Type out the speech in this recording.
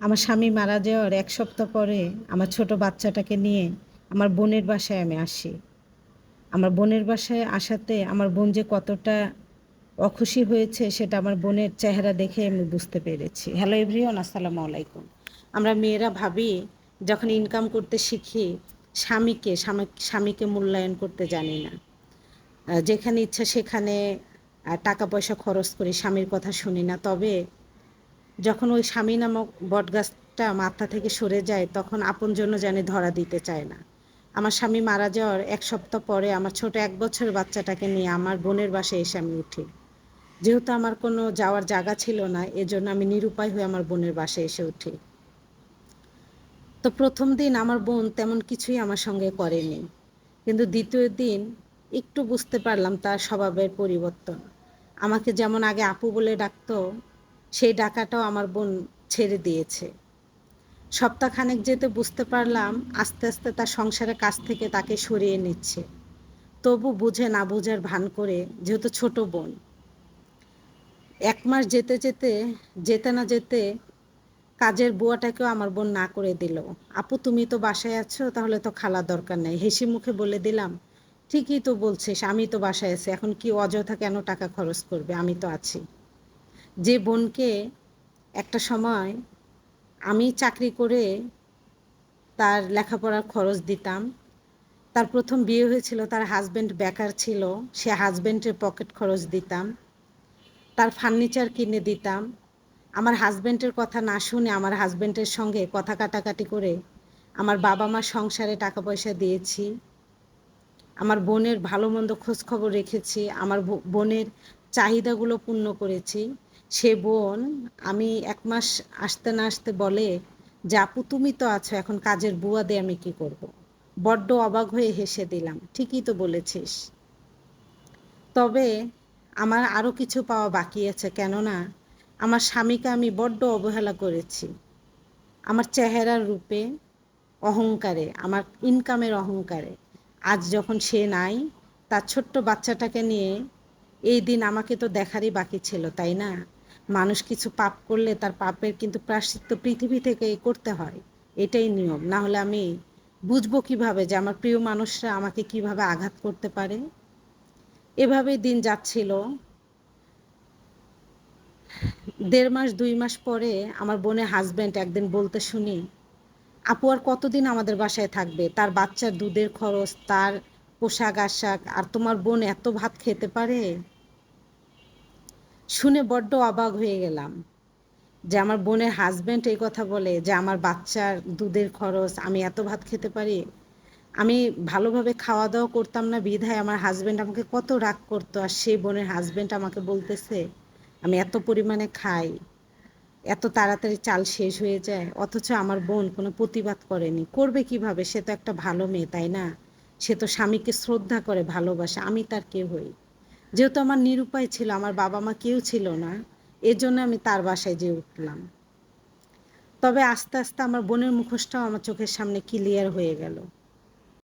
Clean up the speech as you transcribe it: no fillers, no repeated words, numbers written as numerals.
আমার স্বামী মারা যাওয়ার ১ সপ্তাহ পরে আমার ছোট বাচ্চাটাকে নিয়ে আমার বোনের বাসায় আমি আসি। আমার বোনের বাসায় আসাতে আমার বোন যে কতটা অখুশি হয়েছে সেটা আমার বোনের চেহারা দেখে আমি বুঝতে পেরেছি। হ্যালো এভরিওয়ান, আসসালামু আলাইকুম। আমরা মেয়েরা ভাবি যখন ইনকাম করতে শিখি স্বামীকে মূল্যায়ন করতে জানি না। যেখানে ইচ্ছা সেখানে টাকা পয়সা খরচ করি, স্বামীর কথা শুনি না। তবে যখন ওই স্বামী নামক বটগাছটা মাথা থেকে সরে যায় তখন আপনজনও জানি ধরা দিতে চায় না। আমার স্বামী মারা যাওয়ার ১ সপ্তাহ পরে আমার ছোট ১ বছরের বাচ্চাটাকে নিয়ে আমার বোনের বাসায় এসে আমি উঠি। যেহেতু আমার কোনো যাওয়ার জায়গা ছিল না, এজন্য আমি নিরুপায় হয়ে আমার বোনের বাসায় এসে উঠি। তো ১ম দিন আমার বোন তেমন কিছুই আমার সঙ্গে করেনি। কিন্তু ২য় দিন একটু বুঝতে পারলাম তার স্বভাবের পরিবর্তন। আমাকে যেমন আগে আপু বলে ডাকতো, সেই ডাকাটাও আমার বোন ছেড়ে দিয়েছে। সপ্তাহখানেক যেতে বুঝতে পারলাম আস্তে আস্তে তার সংসারের কাছ থেকে তাকে সরিয়ে নিচ্ছে। তবু বুঝে না বুঝার ভান করে, যেহেতু ছোট বোন। ১ মাস যেতে না যেতে কাজের বুয়াটাকেও আমার বোন না করে দিল। আপু তুমি তো বাসায় আছো, তাহলে তো খালার দরকার নাই। হেসে মুখে বলে দিলাম, ঠিকই তো বলছিস, আমি তো বাসায় আছি, এখন কি অযথা কেন টাকা খরচ করবে, আমি তো আছি। যে বোনকে একটা সময় আমি চাকরি করে তার লেখাপড়ার খরচ দিতাম, তার ১ম বিয়ে হয়েছিল, তার হাজব্যান্ড বেকার ছিল, সে হাজব্যান্ডের পকেট খরচ দিতাম, তার ফার্নিচার কিনে দিতাম। আমার হাজব্যান্ডের কথা না শুনে আমার হাজব্যান্ডের সঙ্গে কথা কাটাকাটি করে আমার বাবা মার সংসারে টাকা পয়সা দিয়েছি। আমার বোনের ভালো মন্দ খোঁজ খবর রেখেছি, আমার বোনের চাহিদাগুলো পূর্ণ করেছি। সে বোন আমি ১ মাস আসতে না আসতে বলে যে আপু তুমি তো আছো, এখন কাজের বুয়া দিয়ে আমি কি করব। বড্ড অবাক হয়ে হেসে দিলাম, ঠিকই তো বলেছিস। তবে আমার আরও কিছু পাওয়া বাকি আছে, কেননা আমার স্বামীকে আমি বড্ড অবহেলা করেছি। আমার চেহারার রূপে, অহংকারে, আমার ইনকামের অহংকারে। আজ যখন সে নাই, তার ছোট্ট বাচ্চাটাকে নিয়ে এই দিন আমাকে তো দেখারই বাকি ছিল, তাই না? মানুষ কিছু পাপ করলে তার পাপের কিন্তু প্রায়শ্চিত্ত পৃথিবী থেকে করতে হয়, এটাই নিয়ম। না হলে আমি বুঝবো কিভাবে যে আমার প্রিয় মানুষরা আমাকে কিভাবে আঘাত করতে পারে। এভাবেই দিন যাচ্ছিল। ১.৫ মাস ২ মাস পরে আমার বোনের হাজব্যান্ড একদিন বলতে শুনি, আপু আর কতদিন আমাদের বাসায় থাকবে, তার বাচ্চার দুধের খরচ, তার পোশাক আশাক, আর তোমার বোন এত ভাত খেতে পারে? শুনে বড্ড অবাক হয়ে গেলাম যে আমার বোনের হাজব্যান্ড এই কথা বলে যে আমার বাচ্চার দুধের খরচ, আমি এত ভাত খেতে পারি। আমি ভালোভাবে খাওয়া দাওয়া করতাম না বিধায় আমার হাজব্যান্ড আমাকে কত রাগ করতো, আর সেই বোনের হাজব্যান্ড আমাকে বলতেছে আমি এত পরিমাণে খাই, এত তাড়াতাড়ি চাল শেষ হয়ে যায়। অথচ আমার বোন কোনো প্রতিবাদ করেনি। করবে কিভাবে, সে তো একটা ভালো মেয়ে, তাই না? সে তো স্বামীকে শ্রদ্ধা করে, ভালোবাসে। আমি তার কে হই? যেহেতু আমার নিরুপায় ছিল, আমার বাবা মা কেউ ছিল না, এজন্য আমি তার বাসায় যেয়ে উঠলাম। তবে আস্তে আস্তে আমার বোনের মুখোশটাও আমার চোখের সামনে ক্লিয়ার হয়ে গেল।